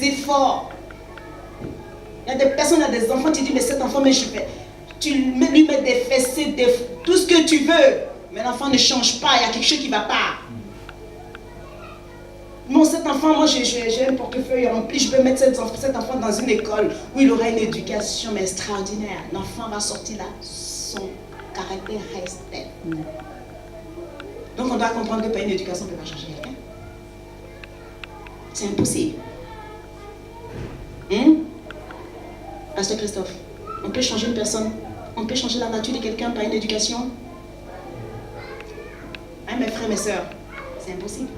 efforts. Il y a des personnes, il y a des enfants, tu dis, mais cet enfant, mais je fais. Tu lui mets des fessées, tout ce que tu veux. Mais l'enfant ne change pas, il y a quelque chose qui ne va pas. Bon, cet enfant, moi j'ai un portefeuille rempli, je peux mettre cet enfant dans une école où il aura une éducation mais extraordinaire. L'enfant va sortir là, son caractère reste tel. Donc on doit comprendre que par une éducation, on ne peut pas changer quelqu'un. C'est impossible. Pasteur Christophe, on peut changer une personne, on peut changer la nature de quelqu'un par une éducation. Hein, mes frères, mes sœurs, c'est impossible.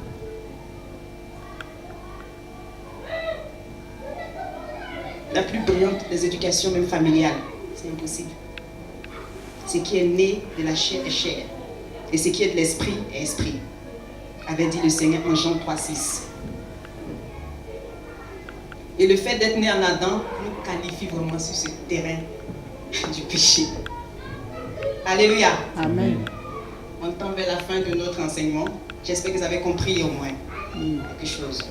La plus brillante des éducations, même familiales, c'est impossible. Ce qui est né de la chair est chair. Et ce qui est de l'esprit est esprit. Avait dit le Seigneur en Jean 3,6. Et le fait d'être né en Adam nous qualifie vraiment sur ce terrain du péché. Alléluia. Amen. On tend vers la fin de notre enseignement. J'espère que vous avez compris au moins quelque chose.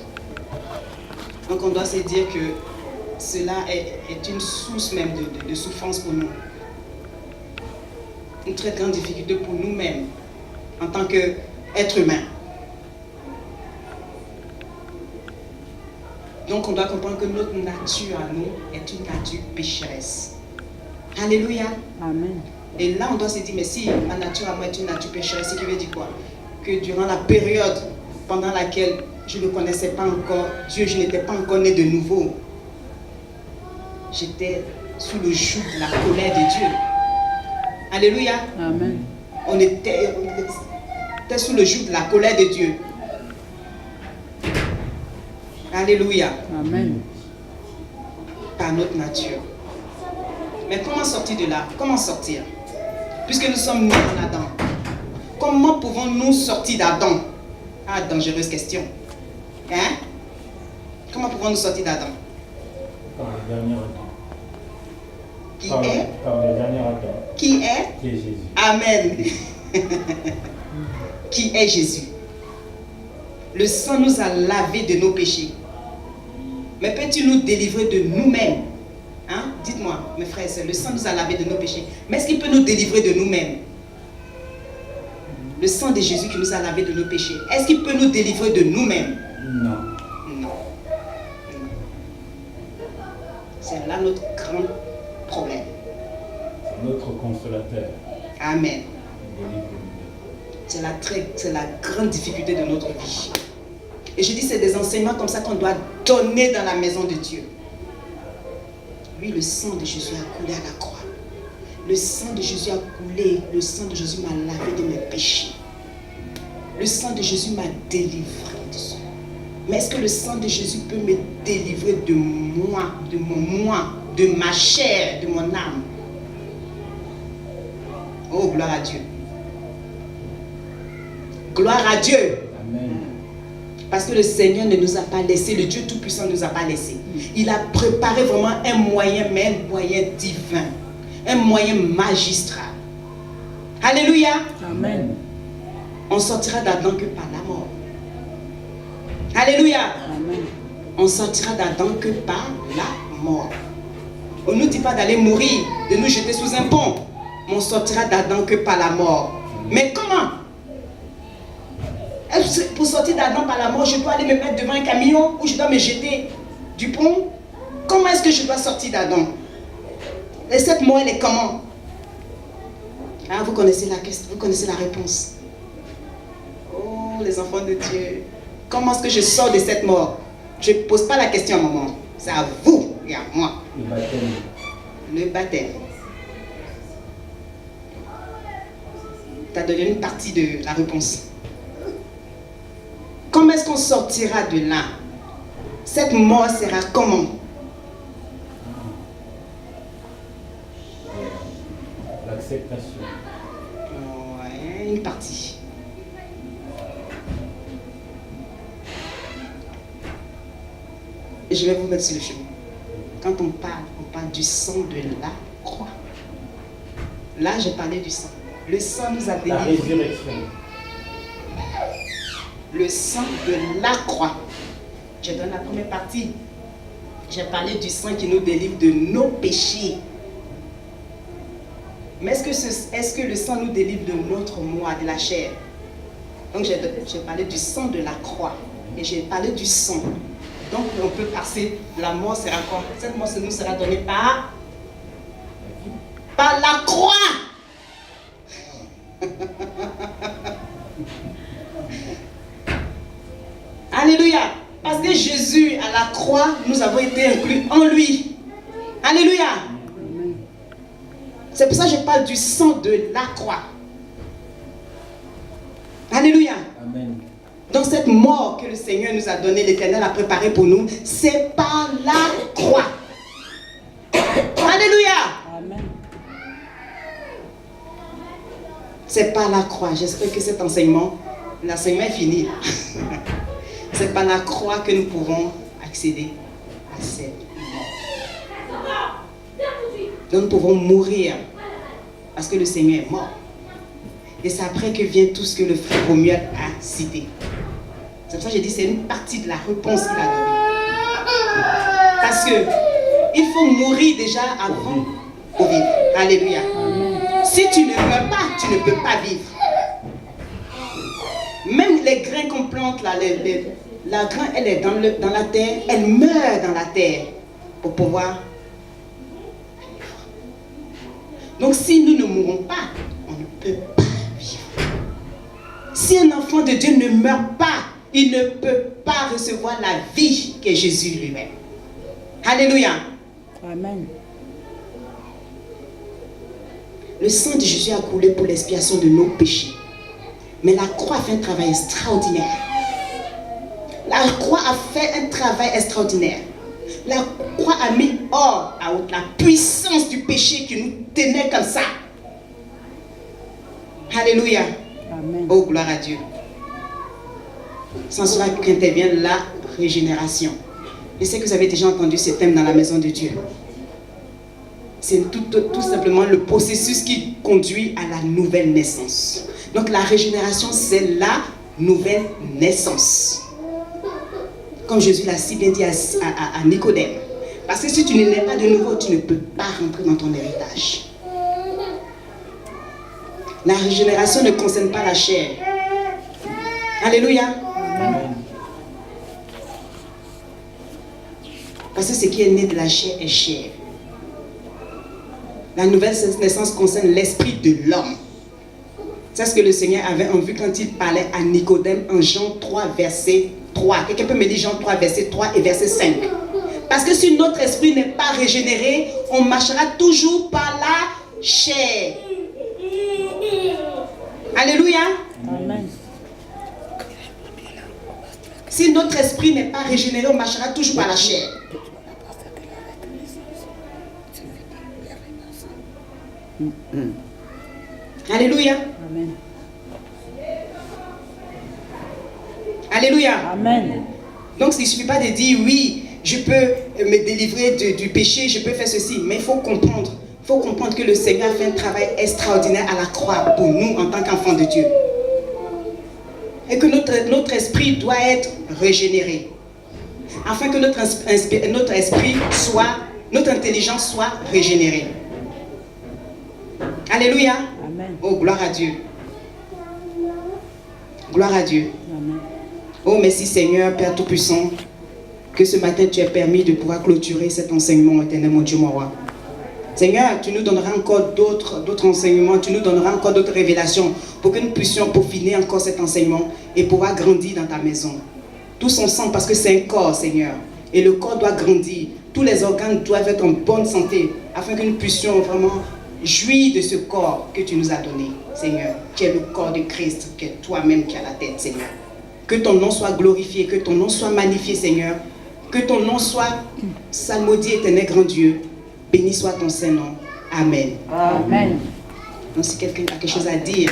Donc on doit se dire que cela est une source même de souffrance pour nous. Une très grande difficulté pour nous-mêmes en tant qu'êtres humains. Donc on doit comprendre que notre nature à nous est une nature pécheresse. Alléluia. Amen. Et là on doit se dire, mais si ma nature à moi est une nature pécheresse, ce qui veut dire quoi? Que durant la période pendant laquelle je ne connaissais pas encore Dieu, je n'étais pas encore né de nouveau. J'étais sous le joug de la colère de Dieu. Alléluia. Amen. On était sous le joug de la colère de Dieu. Alléluia. Amen. Par notre nature. Mais comment sortir de là? Comment sortir? Puisque nous sommes nés en Adam. Comment pouvons-nous sortir d'Adam? Ah, dangereuse question. Hein? Comment pouvons-nous sortir d'Adam? Par le dernier Adam. Par le dernier Adam. Qui est? Qui est Jésus. Amen. Qui est Jésus? Le sang nous a lavés de nos péchés. Mais peut-il nous délivrer de nous-mêmes? Hein? Dites-moi, mes frères et sœurs, le sang nous a lavés de nos péchés. Mais est-ce qu'il peut nous délivrer de nous-mêmes? Le sang de Jésus qui nous a lavés de nos péchés, est-ce qu'il peut nous délivrer de nous-mêmes? Non. Non. C'est là notre grand problème. C'est notre consolateur. Amen. C'est la grande difficulté de notre vie. Et je dis, c'est des enseignements comme ça qu'on doit donner dans la maison de Dieu. Oui, le sang de Jésus a coulé à la croix. Le sang de Jésus a coulé. Le sang de Jésus m'a lavé de mes péchés. Le sang de Jésus m'a délivré de ça. Mais est-ce que le sang de Jésus peut me délivrer de moi, de mon moi, de ma chair, de mon âme? Oh, gloire à Dieu. Gloire à Dieu. Amen. Parce que le Seigneur ne nous a pas laissé, le Dieu Tout-Puissant ne nous a pas laissé. Il a préparé vraiment un moyen, mais un moyen divin. Un moyen magistral. Alléluia. Amen. On sortira d'Adam que par la mort. Alléluia. Amen. On sortira d'Adam que par la mort. On ne nous dit pas d'aller mourir, de nous jeter sous un pont. On sortira d'Adam que par la mort. Mais comment? Pour sortir d'Adam par la mort, je dois aller me mettre devant un camion ou je dois me jeter du pont? Comment est-ce que je dois sortir d'Adam? Et cette mort, elle est comment? Ah, vous connaissez la question, vous connaissez la réponse. Oh, les enfants de Dieu. Comment est-ce que je sors de cette mort? Je ne pose pas la question à maman. C'est à vous et à moi. Le baptême. Le baptême. Tu as donné une partie de la réponse. Comment est-ce qu'on sortira de là? Cette mort sera comment? L'acceptation. Ouais, une partie. Et je vais vous mettre sur le chemin. Quand on parle du sang de la croix. Là, j'ai parlé du sang. Le sang nous a La délivrés. résurrection. Le sang de la croix. Je donne la première partie. J'ai parlé du sang qui nous délivre de nos péchés. Mais est-ce que le sang nous délivre de notre moi, de la chair? Donc j'ai parlé du sang de la croix. Et j'ai parlé du sang. Donc on peut passer, la mort sera quoi? Cette mort nous sera donnée par la croix. Alléluia. Parce que Jésus, à la croix, nous avons été inclus en lui. Alléluia. C'est pour ça que je parle du sang de la croix. Alléluia. Amen. Donc cette mort que le Seigneur nous a donnée, l'Éternel a préparée pour nous, c'est par la croix. Alléluia. Amen. C'est par la croix. J'espère que cet enseignement est fini. C'est par la croix que nous pouvons accéder à cette mort. Donc nous pouvons mourir parce que le Seigneur est mort. Et c'est après que vient tout ce que le frère Romuald a cité. C'est pour ça que j'ai dit c'est une partie de la réponse qu'il a donnée. Parce que il faut mourir déjà avant pour vivre. Alléluia. Si tu ne meurs pas, tu ne peux pas vivre. Même les grains qu'on plante là, la grain elle est dans la terre, elle meurt dans la terre pour pouvoir vivre. Donc si nous ne mourons pas, on ne peut pas vivre. Si un enfant de Dieu ne meurt pas, il ne peut pas recevoir la vie qu'est Jésus lui-même. Alléluia. Amen. Le sang de Jésus a coulé pour l'expiation de nos péchés. Mais la croix a fait un travail extraordinaire. La croix a fait un travail extraordinaire. La croix a mis hors à la puissance du péché qui nous tenait comme ça. Alléluia. Amen. Oh, gloire à Dieu. Sans cela qu'intervient la régénération. Je sais que vous avez déjà entendu ce thème dans la maison de Dieu. C'est tout simplement le processus qui conduit à la nouvelle naissance. Donc la régénération, c'est la nouvelle naissance. Comme Jésus l'a si bien dit à Nicodème. Parce que si tu ne nais pas de nouveau, tu ne peux pas rentrer dans ton héritage. La régénération ne concerne pas la chair. Alléluia. Amen. Parce que ce qui est né de la chair est chair. La nouvelle naissance concerne l'esprit de l'homme. C'est ce que le Seigneur avait en vue quand il parlait à Nicodème en Jean 3, verset 3. Quelqu'un peut me dire Jean 3, verset 3 et verset 5. Parce que si notre esprit n'est pas régénéré, on marchera toujours par la chair. Alléluia. Amen. Si notre esprit n'est pas régénéré, on marchera toujours par la chair. Alléluia. Amen. Alléluia. Amen. Donc il ne suffit pas de dire oui, je peux me délivrer du péché, je peux faire ceci. Mais il faut comprendre. Il faut comprendre que le Seigneur a fait un travail extraordinaire à la croix pour nous en tant qu'enfants de Dieu. Et que notre esprit doit être régénéré. Afin que notre esprit soit, notre intelligence soit régénérée. Alléluia. Amen. Oh, gloire à Dieu. Gloire à Dieu. Amen. Oh, merci Seigneur, Père Tout-Puissant, que ce matin tu as permis de pouvoir clôturer cet enseignement, éternel mon Dieu, mon roi. Seigneur, tu nous donneras encore d'autres enseignements, tu nous donneras encore d'autres révélations pour que nous puissions peaufiner encore cet enseignement et pouvoir grandir dans ta maison. Tous ensemble, parce que c'est un corps, Seigneur, et le corps doit grandir. Tous les organes doivent être en bonne santé afin que nous puissions vraiment jouir de ce corps que tu nous as donné, Seigneur, qui est le corps de Christ, qui est toi-même qui as la tête, Seigneur. Que ton nom soit glorifié, que ton nom soit magnifié, Seigneur. Que ton nom soit salmodié, éternel grand Dieu. Béni soit ton Saint-Nom. Amen. Amen. Donc si quelqu'un a quelque chose à dire,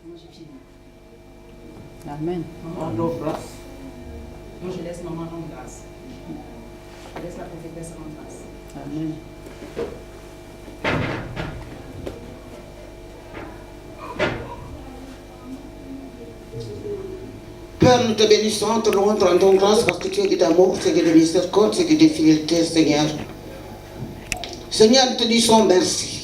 moi j'ai fini. Amen. Donc je laisse maman rendre grâce. Je laisse la prophétesse rendre grâce. Amen. Père, nous te bénissons, te louons, te rendons grâce parce que tu es d'amour, tu es de miséricorde, tu es de fidélité, Seigneur. Seigneur, nous te disons merci.